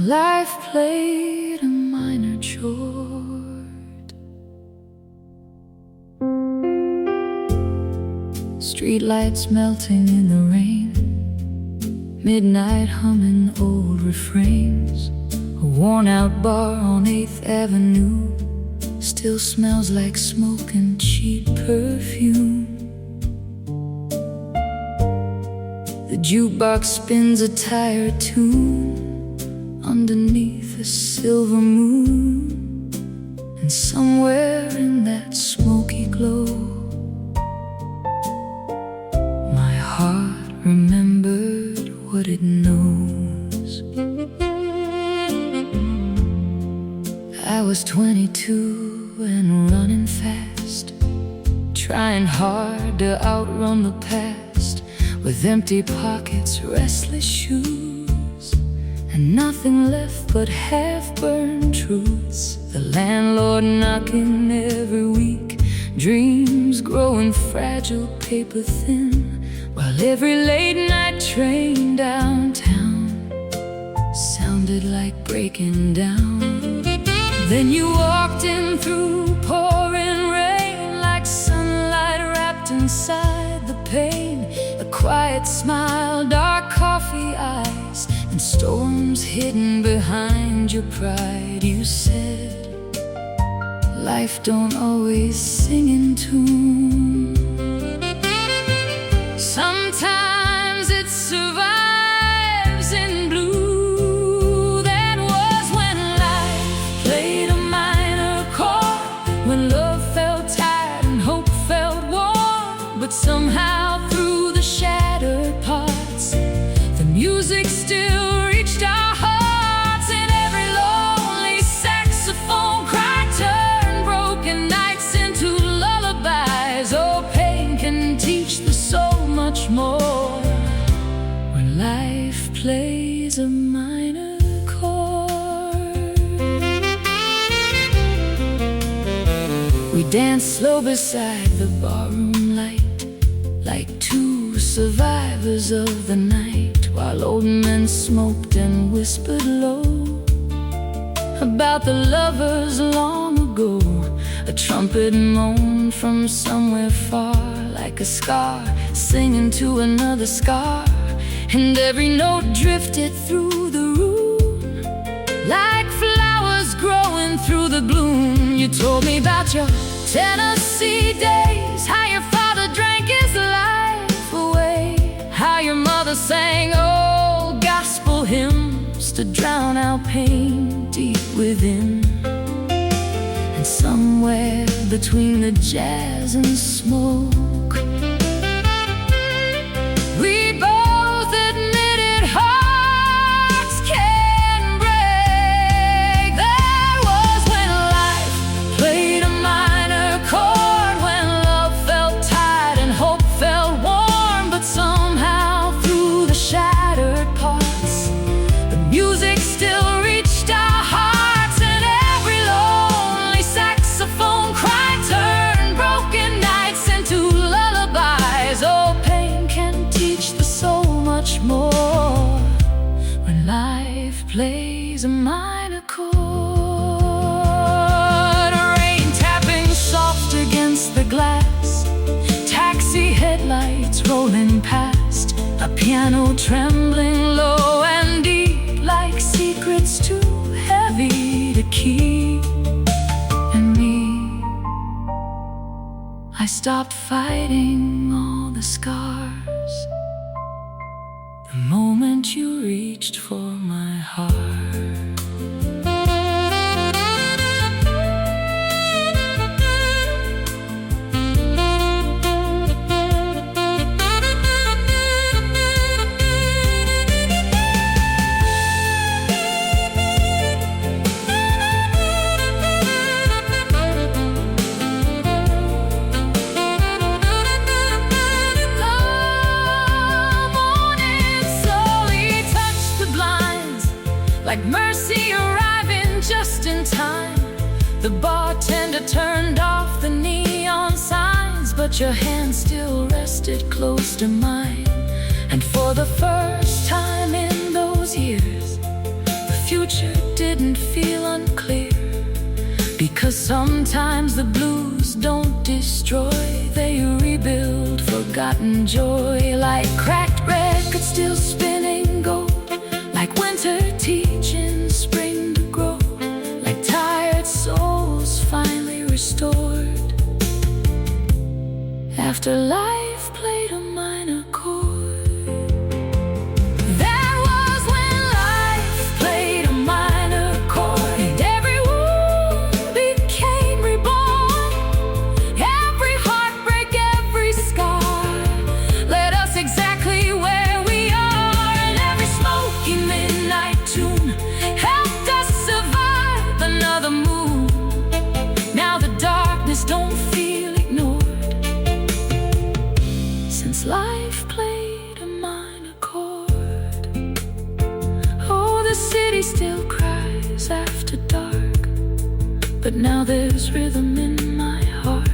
when life played a minor chord. Streetlights melting in the rain, midnight humming old refrains. A worn-out bar on 8th Avenue still smells like smoke and cheap perfume. The jukebox spins a tired tune underneath a silver moon, and somewhere in that smoky glow, my heart remembered what it knows. I was 22 and running fast, trying hard to outrun the past, with empty pockets, restless shoes, and nothing left but half-burned truths. The landlord knocking every week, dreams growing fragile, paper thin, while every late-night train downtown sounded like breaking down. Then you walked in through pouring rain, like sunlight wrapped inside the pain. A quiet smile, dark coffee eyes, and storms hidden behind your pride. You said, life don't always sing in tune. Sometimes it survives in blue. That was when life played a minor chord, when love felt tired and hope felt warm. But somehow through the shattered parts, the music still reached our hearts. And every lonely saxophone cry turned broken nights into lullabies. Oh, pain can teach the soul much more when life plays a minor chord. We danced slow beside the barroom light, like two survivors of the night, while old men smoked and whispered low about the lovers long ago. A trumpet moaned from somewhere far, like a scar singing to another scar, and every note drifted through the room like flowers growing through the gloom. You told me about your Tennessee days, how your father drank his life away, how your mother sang old gospel hymns to drown out pain deep within. And somewhere between the jazz and smoke, we both admitted hearts can break. That was when life played a minor chord, when love felt tired and hope felt warm. But somehow through the shattered parts, the music still reached our hearts. And every lonely saxophone cry turned broken nights into lullabies. Oh, pain can teach the soul much more when life plays a minor chord. Rain tapping soft against the glass, taxi headlights rolling past, a piano trembling low and deep, like secrets too heavy to keep. And me, I stopped fighting all the scars the moment you reached for my heart. Like mercy arriving just in time, the bartender turned off the neon signs, but your hand still rested close to mine. And for the first time in those years, the future didn't feel unclear, because sometimes the blues don't destroy, they rebuild forgotten joy. Like cracked records still spinning gold, like winter teaching spring to grow, like tired souls finally restored after life played a minor chord. That was when life played a minor chord, and every wound became reborn. Every heartbreak, every scar led us exactly where we are, and every smoky midnight tune helped us survive another moon. Now the darkness don't feel ignored, since life played a minor chord. Oh, the city still cries after dark, but now there's rhythm in my heart,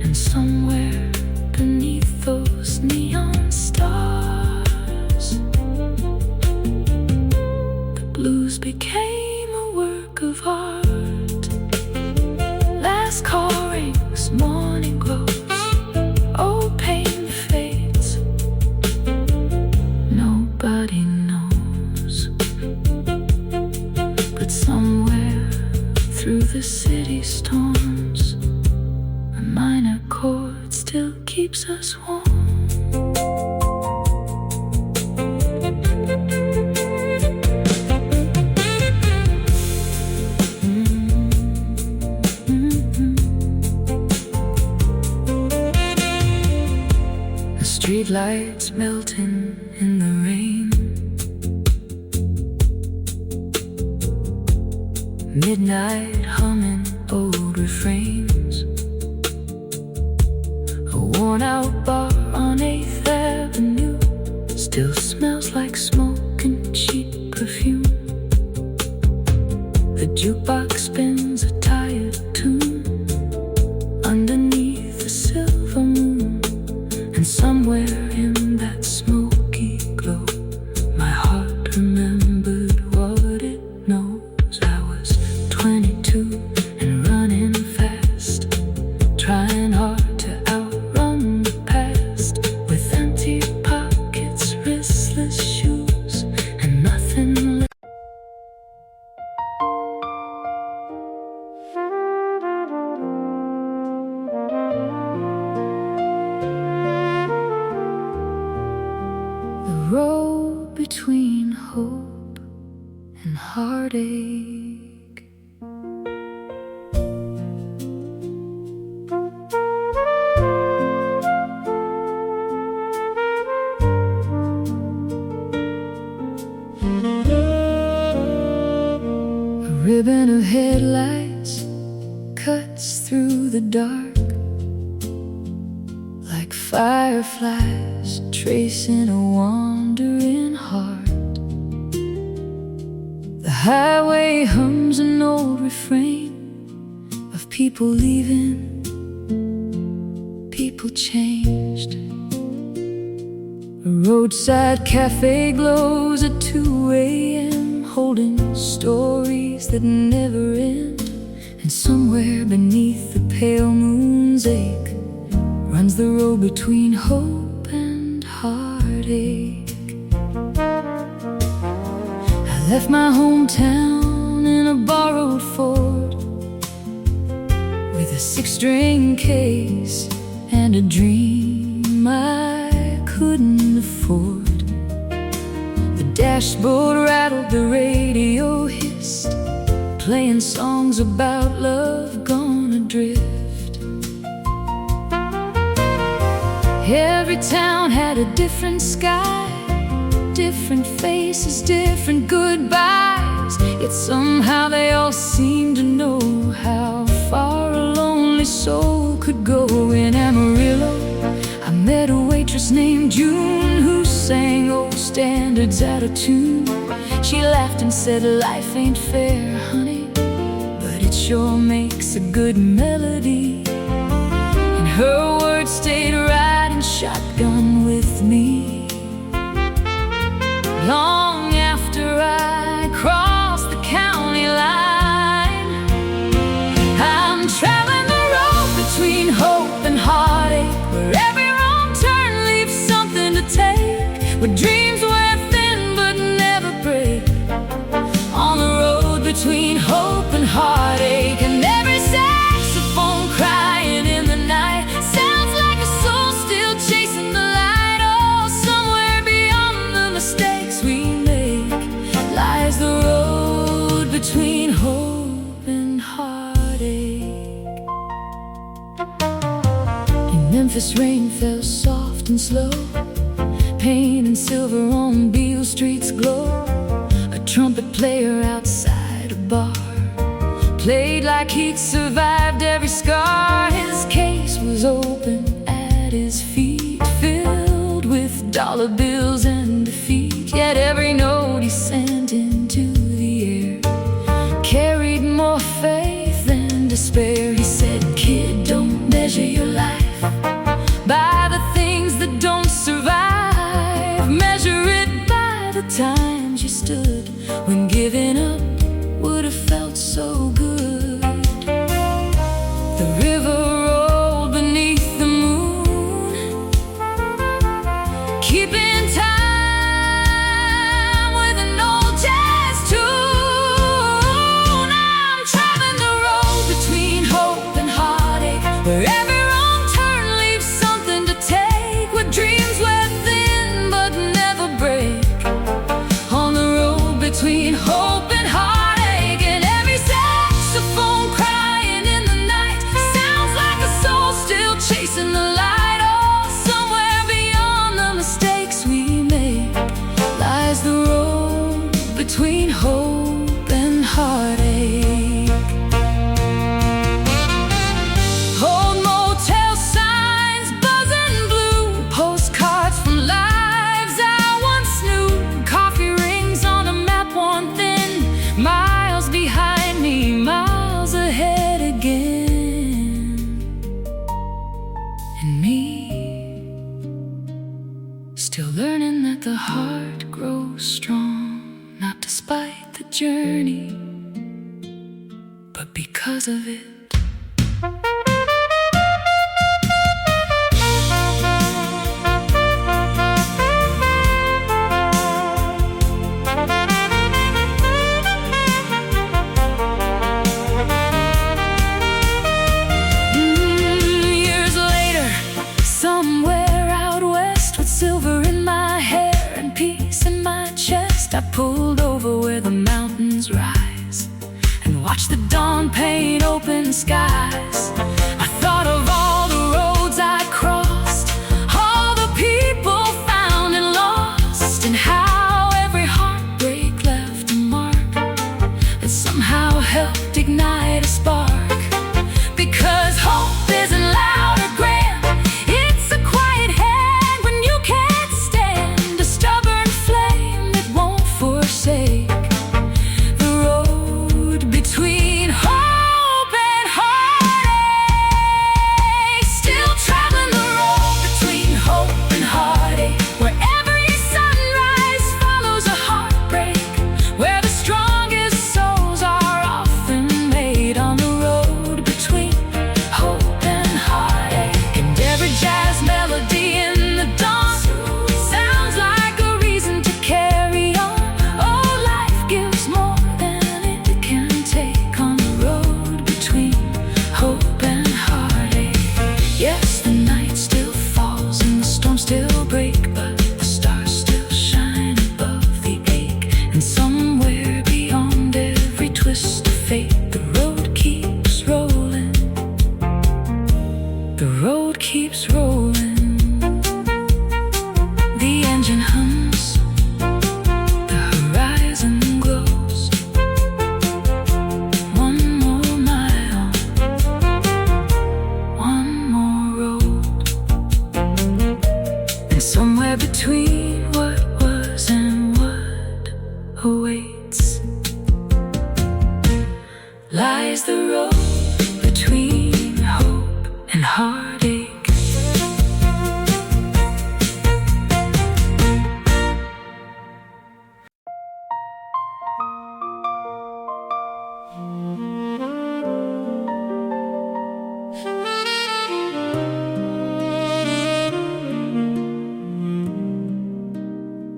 and somewhere beneath those neon stars, the blues became a work of art. Last call rings, morning glows, old pain fades, nobody knows, but somewhere through the city storms, a minor chord still keeps us warm. Street lights melting in the rain, midnight humming old refrains. A worn out bar on 8th Avenue still smells like smoke and cheap perfume. The jukebox spins a tired tune underneath the silver moon, and somewhere in that smoky glow, my heart remembered what it knows. I was 22 and running fast, trying hard to outrun the past, with empty pockets, restless shoes, and nothing left. The road between hope and heartache, a ribbon of headlights cuts through the dark, like fireflies tracing a wandering heart. The highway hums an old refrain of people leaving, people changed. A roadside cafe glows at 2 a.m., holding stories that never end. And somewhere beneath the pale moon's ache runs the road between hope and heartache. I left my hometown in a borrowed Ford, with a 6-string case and a dream I couldn't afford. The dashboard rattled, the radio hissed, playing songs about love gone adrift. Every town had a different sky, different faces, different goodbyes, yet somehow they all seemed to know how far a lonely soul could go. In Amarillo, I met a waitress named June who sang old standards out of tune. She laughed and said, "Life ain't fair, honey, but it sure makes a good melody." And her words stayed riding shotgun with me long after I between hope and heartache. In Memphis, rain fell soft and slow. Paint and silver on Beale Street's glow. A trumpet player outside a bar played like he'd survived every scar. His case was open at his feet, filled with dollar bills and defeat. Yet every note he sent into the air carried more faith than despair. He said, "Kid, don't measure your life by the things that don't survive. Measure it by the times you stood when giving up would have felt so good." The river rolled beneath the moon, keeping time with an old jazz tune. I'm traveling the road between hope and heartache, where every wrong turn leaves something to take, with dreams within but never break. On the road between hope and heartache, and every saxophone crying in the night sounds like a soul still chasing the light. Oh, somewhere beyond the mistakes we make lies the road between hope and heartache. Old motel signs buzzing blue, postcards from lives I once knew. Coffee rings on a map worn thin, miles behind me, miles ahead again. And me, still learning that the heart grows strong, not despite the journey, but because of it. Years later, somewhere out west, with silver in my hair and peace in my chest, I pulled over where the mountains rise and watched the dawn paint open skies. I thought of all the roads I'd crossed, all the people found and lost, and how every heartbreak left a mark that somehow helped ignite a spark. Because hope isn't loud or grand, it's a quiet hand when you can't stand, a stubborn flame that won't forsake. The road between hope and heartache, still traveling the road between hope and heartache, where every sunrise follows a heartbreak, where the strongest souls are often made. On the road between hope and heartache, and every jazz melody in the dawn sounds like a reason to carry on. Oh, life gives more than it can take on the road between hope and heartache. Yes, the night still falls and the storms still break, but the stars still shine above the ache. And somewhere beyond every twist of fate, the road keeps rolling. The road keeps rolling. The engine hums, the horizon glows. One more mile, one more road. And somewhere between what was and what awaits lies the road between hope and heartache.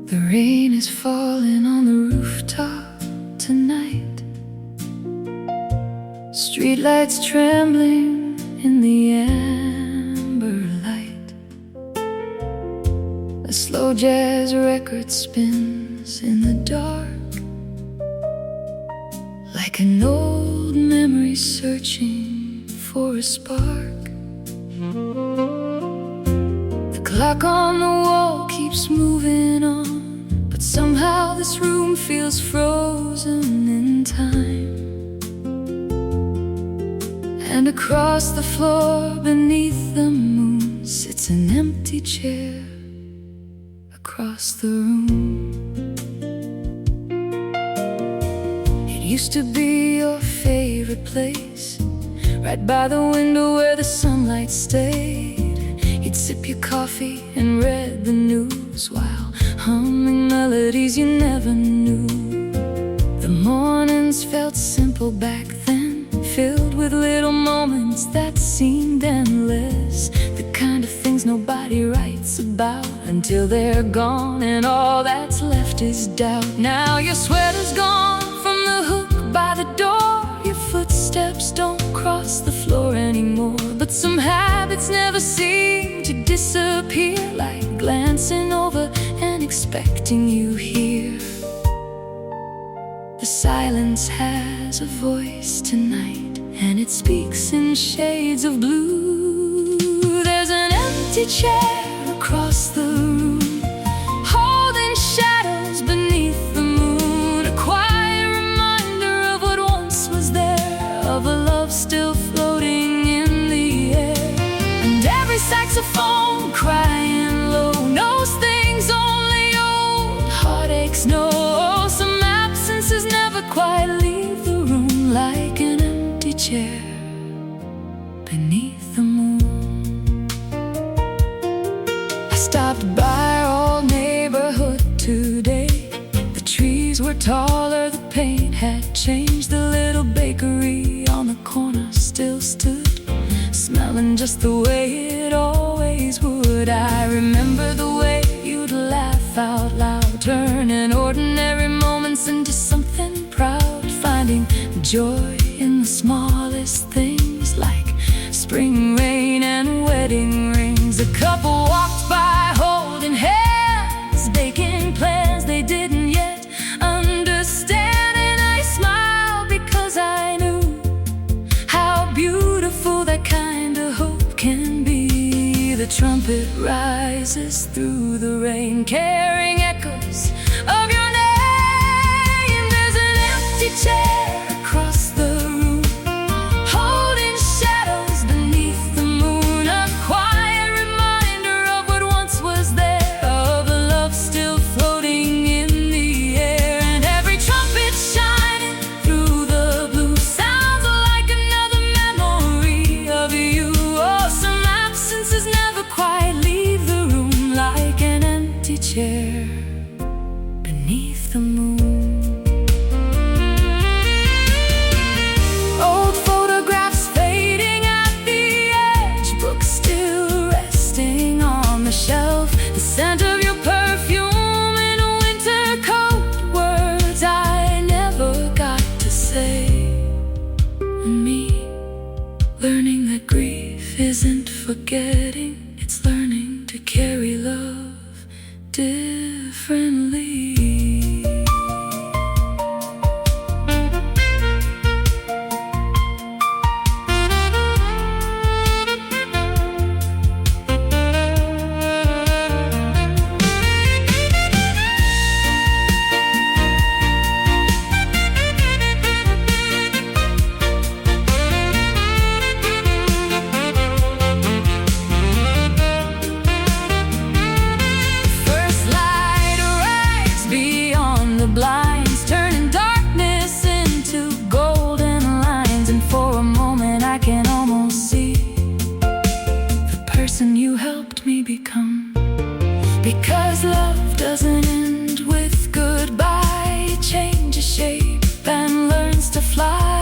The rain is falling on the rooftop tonight, streetlights trembling in the amber light. A slow jazz record spins in the dark, like like an old memory searching for a spark. The clock on the wall keeps moving on, but somehow this room feels frozen in time. And across the floor beneath the moon sits an empty chair across the room. It used to be your favorite place, right by the window where the sunlight stayed. You'd sip your coffee and read the news while humming melodies you never knew. The mornings felt simple back then, filled with little moments that seemed endless. The kind of things nobody writes about until they're gone, and all that's left is doubt. Now your sweater's gone from the hook by the door, your footsteps don't cross the floor anymore, but some habits never seem to disappear, like glancing over and expecting you here. The silence has a voice tonight, and it speaks in shades of blue. There's an empty chair across the room, holding shadows beneath the moon, a quiet reminder of what once was there, of a love still floating in the air. And every saxophone crying low knows things only old heartaches know. Some absences never quite leave the room, like an empty chair beneath the moon. I stopped by our old neighborhood today. The trees were taller, the paint had changed. The little bakery on the corner still stood, smelling just the way it always would. I remember the way you'd laugh out loud, turning ordinary moments into something proud, finding joy in the smallest things, like spring rain and wedding rings. A couple walked by holding hands, making plans they didn't yet understand, and I smiled because I knew how beautiful that kind of hope can be. The trumpet rises through the rain, carrying echoes of your name. There's an empty chair across the room, holding shadows beneath the moon, a quiet reminder of what once was there, of a love still floating in the air. And every trumpet shining through the blue sounds like another memory of you. Oh, some absences never quite leave the room, like an empty chair beneath the moon. Old photographs fading at the edge, books still resting on the shelf, the scent of your perfume in a winter coat, words I never got to say. And me, learning that grief isn't forgetting, it's learning to carry love differently. First light arrives beyond the blinds, turning darkness into golden lines, and for a moment I can almost see the person you helped me become. Because love doesn't end with goodbye, it changes shape and learns to fly,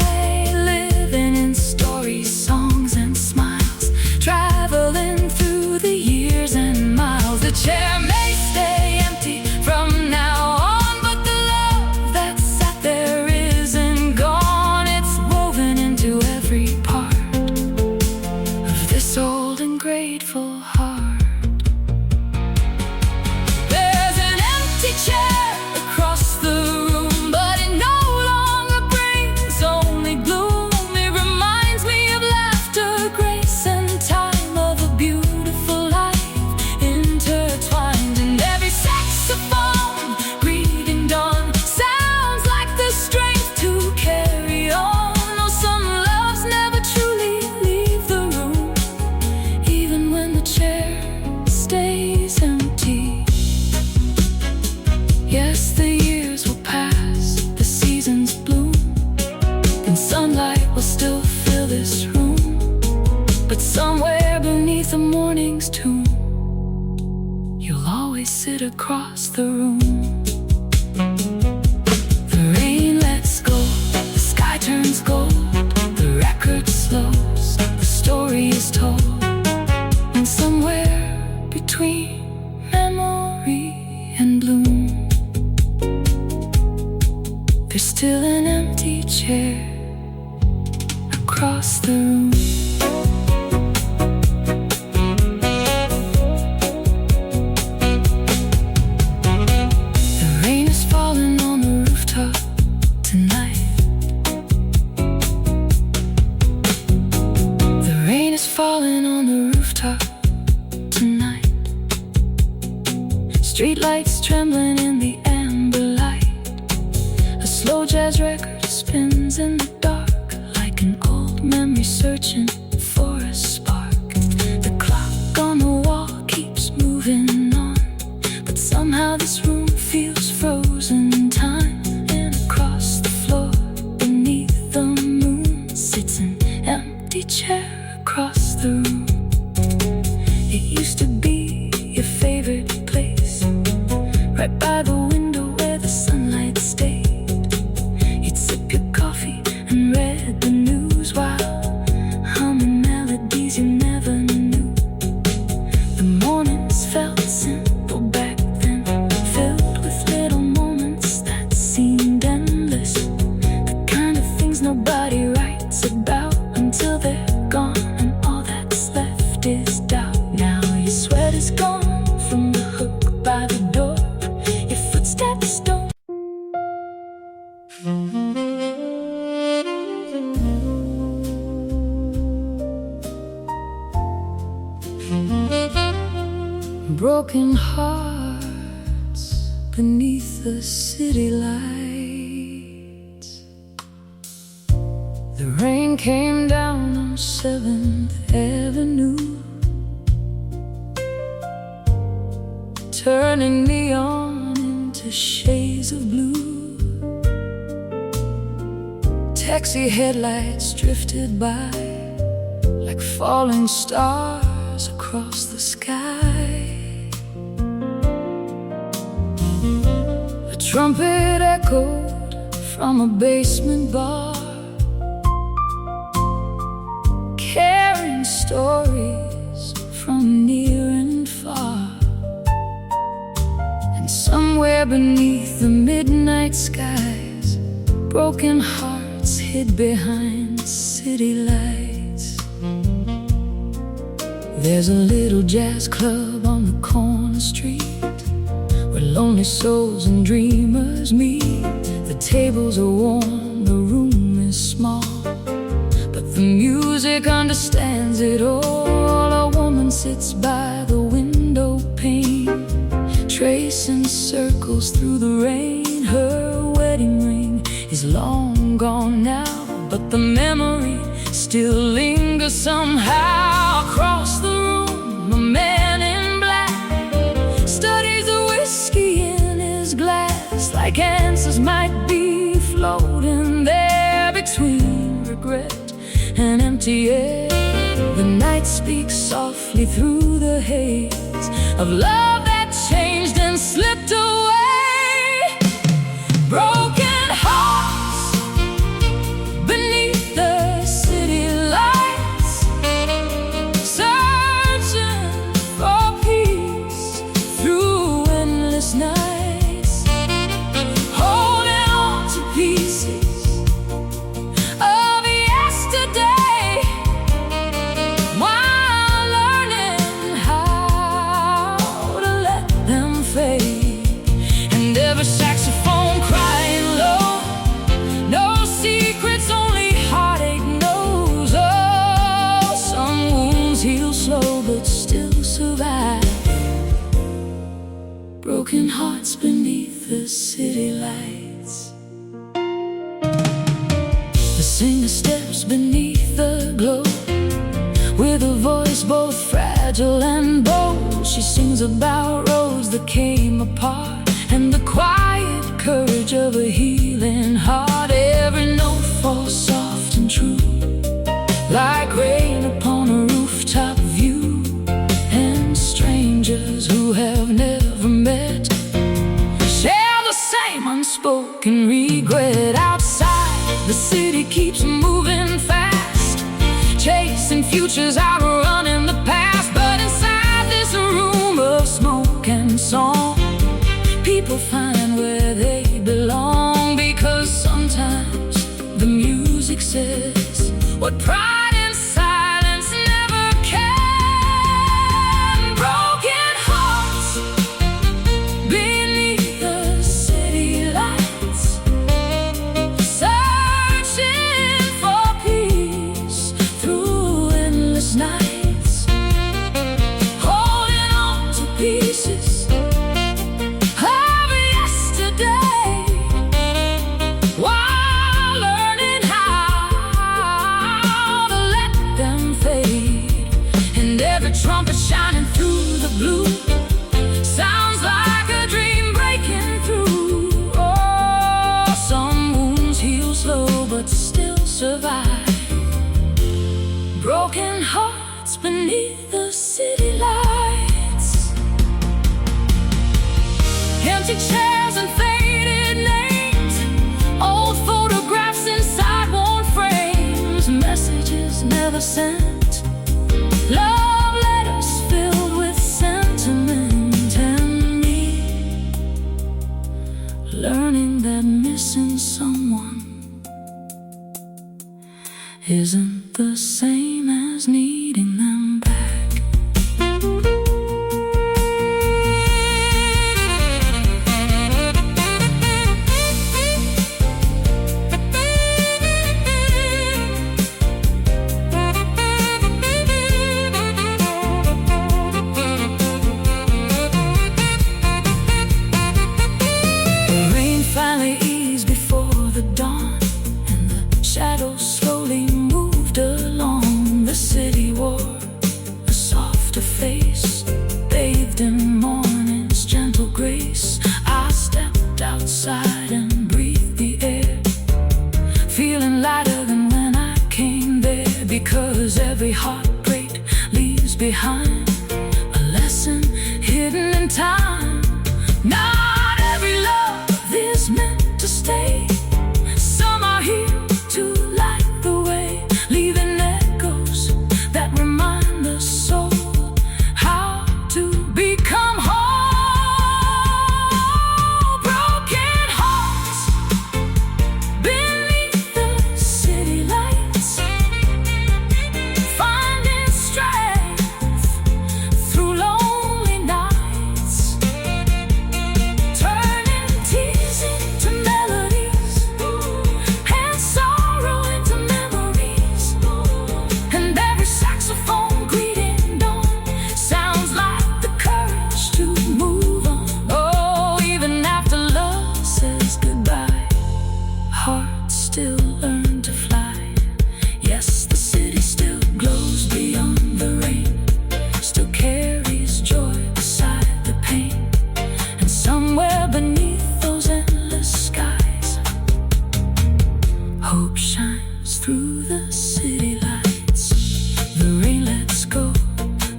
living in stories, songs and smiles, traveling through the years and miles. The chair may stay empty from now on, but the love that sat there isn't gone. It's woven into every part of this old and grateful heart. There's an empty chair across the room, but it no longer brings trumpet across the room. The rain lets go, the sky turns gold, the record slows, the story is told. And somewhere between memory and bloom, there's still an empty chair across the room. The rain is falling on the rooftop tonight. The rain is falling on the rooftop tonight. Streetlights trembling in the amber light. A slow jazz record spins in the dark, like an old memory searching for a spark. The clock on the wall keeps moving on, but somehow this room feels frozen in time. And across the floor, beneath the moon, sits an empty chair across the room. It used to be your favorite place, right by the window where the sunlight stayed. You'd sip your coffee and read the news while humming melodies you never knew. The mornings felt simple back then, filled with little moments that seemed endless. The kind of things nobody writes about until they're gone, and all that's left is doubt. Now your sweat is gone from the hook by the door, your footsteps don't. Broken hearts beneath the city lights. The rain came down on 7th Avenue, turning neon into shades of blue. Taxi headlights drifted by like falling stars across the sky. A trumpet echoed from a basement bar, carrying stories from near and far. And somewhere beneath the midnight skies, broken hearts hid behind city lights. There's a little jazz club on the corner street, where lonely souls and dreamers meet. The tables are warm, the room is small, but the music understands it all. A woman sits by the window pane, tracing circles through the rain. Her wedding ring is long gone now, but the memory still lingers somehow. Across the room, a man in black studies the whiskey in his glass, like answers might be floating there between regret and empty air. The night speaks softly through the haze of love that changed and slipped away. Broken hearts beneath the city lights, searching for peace through endless nights, holding on to pieces of yesterday, while learning how to let them fade. And every saxophone crying low, no secrets, only heartache knows. Oh, some wounds heal slow but still survive. Broken hearts beneath the city lights. The singer steps beneath the glow, with a voice both fragile and bold. She sings about roads that came apart, and the quiet courage of a healing heart. Every note falls soft and true, like rain upon a rooftop view. And strangers who have never met The city keeps moving fast, chasing futures, outrunning the past. But inside this room of smoke and song, people find where they belong. Because sometimes the music says what pride and silence never can. Broken hearts beneath the city lights, searching for peace through endless nights, holding on to pieces of yesterday, while learning how to let them fade. And every trumpet shining through the blue sounds like a dream breaking through. Oh, some wounds heal slow but still survive. Broken hearts beneath the city lights, empty chairs and faded names, old photographs inside worn frames, messages never sent, love letters filled with sentiment. And me learning that missing someone isn't the same as needing them back. The rain finally eased before the dawn, and the shadows slowly moved along. The city wore a softer face, bathed in morning's gentle grace. I stepped outside and breathed the air, feeling lighter than when I came there. Because every heartbreak leaves behind a lesson hidden in time. Not every love is meant to stay. Some are here to light the way, leaving echoes that remind the soul how to become whole. Broken hearts beneath the city lights, finding strength through lonely nights, turning tears into melodies and sorrow into memories. And every saxophone greeting dawn sounds like the courage to move on. Oh, even after love says goodbye, hearts still learn to fly. Yes, the city still glows beyond the rain, still carries joy beside the pain. And somewhere beneath those endless skies, hope shines through the city lights. The rain lets go,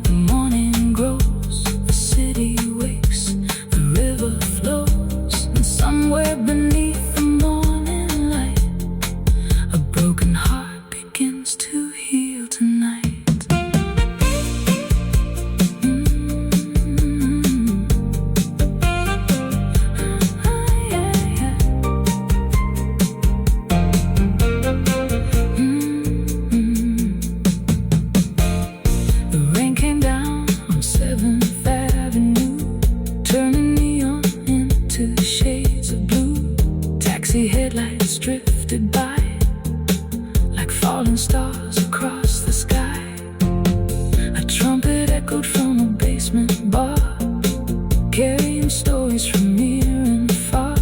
the morning grows, the city wakes, the river flows. And somewhere beneath the morning light, a broken heart begins to heal tonight. The rain came down on 7th Avenue, turning neon into shades of blue. Taxi headlights drifted by like falling stars across the sky. A trumpet echoed from a basement bar, carrying stories from near and far.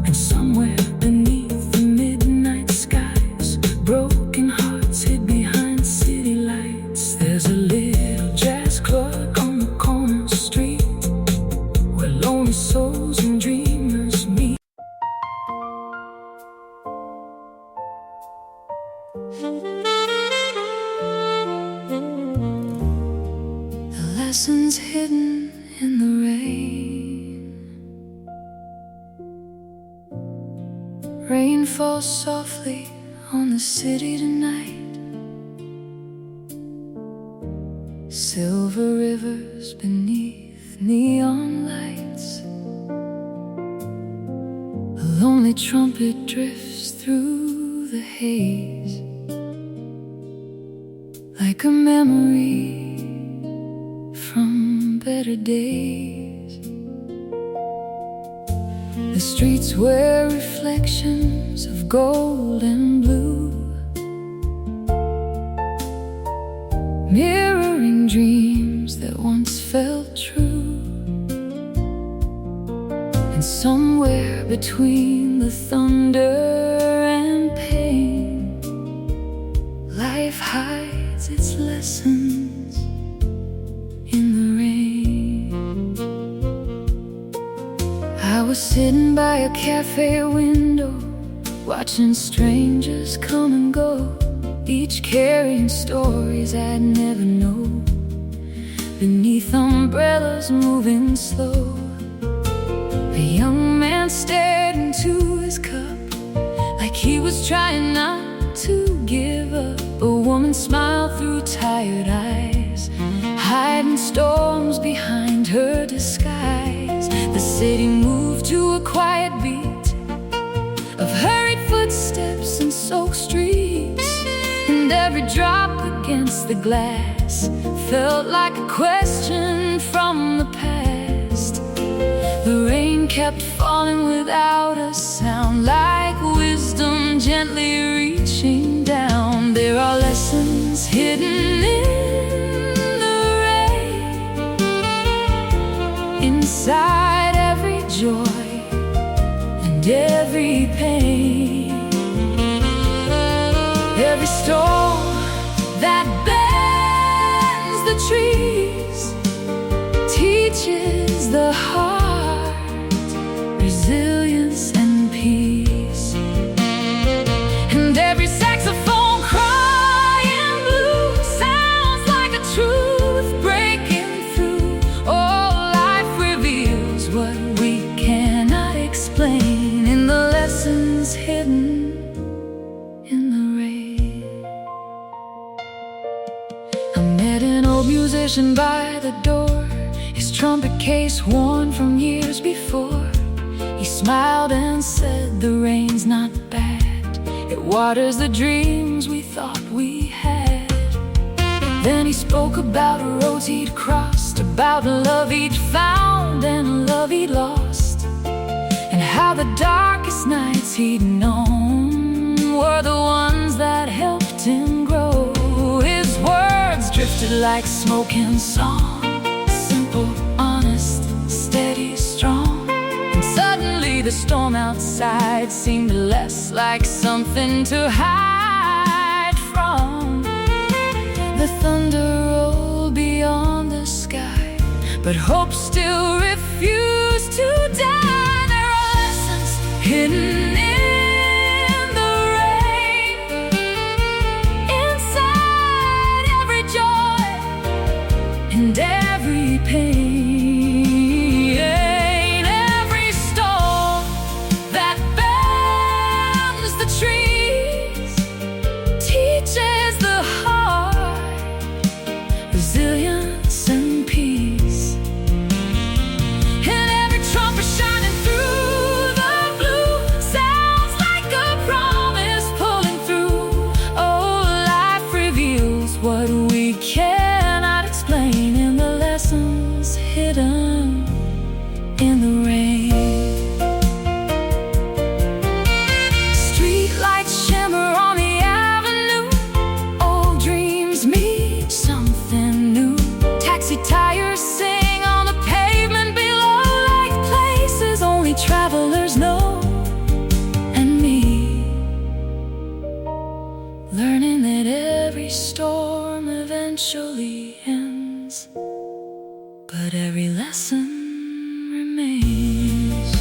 And somewhere beneath the midnight skies, broken hearts hid behind city lights. There's a little jazz club on the corner street, where lonely souls and dreamers meet. The lessons hidden in the rain. Rain falls softly on the city tonight. Silver rivers beneath neon lights. A lonely trumpet drifts through the haze, like a memory from better days. The streets wear reflections of gold and blue, mirroring dreams that once felt true. And somewhere between the thunder and pain, life hides its lessons in the rain. I was sitting by a cafe window, watching strangers come and go, each carrying stories I'd never know. Beneath umbrellas moving slow, a young man stared into his cup like he was trying not to give up. A woman smiled through tired eyes, hiding storms behind her disguise. The city moved to a quiet beat of hurried footsteps and soaked streets, and every drop against the glass felt like a question from the past. The rain kept falling without a sound, like wisdom gently reaching down. There are lessons hidden in the rain, inside every joy and every pain. Every storm that bends the trees teaches the heart resilience and peace. And every saxophone crying blue sounds like a truth breaking through. Oh, life reveals what we cannot explain in the lessons hidden in the rain. I met an old musician by the door, his trumpet case worn from years before. He smiled and said, "The rain's not bad, it waters the dreams we thought we had." Then he spoke about roads he'd crossed, about love he'd found and love he'd lost, and how the darkest nights he'd known were the ones that helped him grow. His words drifted like smoke in song, simple, honest, steady, strong. And suddenly the storm outside seemed less like something to hide from. The thunder rolled beyond the sky, but hope still refused to die. There are lessons hidden in the rain, inside every joy and every pain. Every storm that bends the trees teaches the heart resilience and peace. And every trumpet shining through the blue sounds like a promise pulling through. Oh, life reveals what we cannot explain in the lessons hidden in the rain. Street lights shimmer on the avenue, old dreams meet something new. Taxi tires sing on the pavement below, like places only travelers know. And me, learning that every storm eventually ends, but every lesson remains.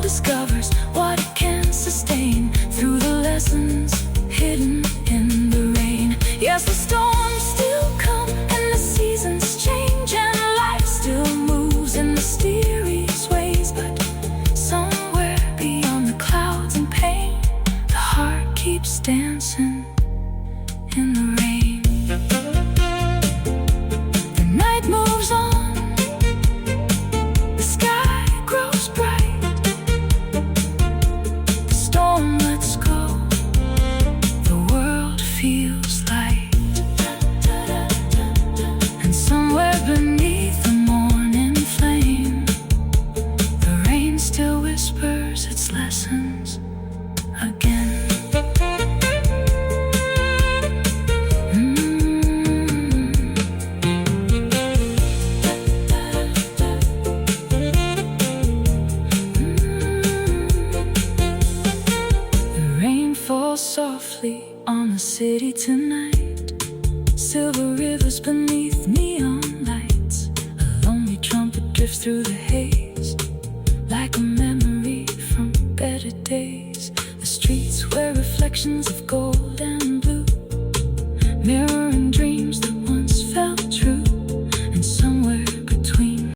discovers what it can sustain through the lessons hidden in the rain. Yes, the storms still come and the seasons change, and life still moves in mysterious ways, but somewhere beyond the clouds and pain, the heart keeps dancing in the rain. The night moves on, the sky grows bright, the storm lets go, the world feels light. And somewhere beneath the morning flame, the rain still whispers its lessons again. Falls softly on the city tonight, silver rivers beneath neon lights. A lonely trumpet drifts through the haze, like a memory from better days. The streets wear reflections of gold and blue, mirroring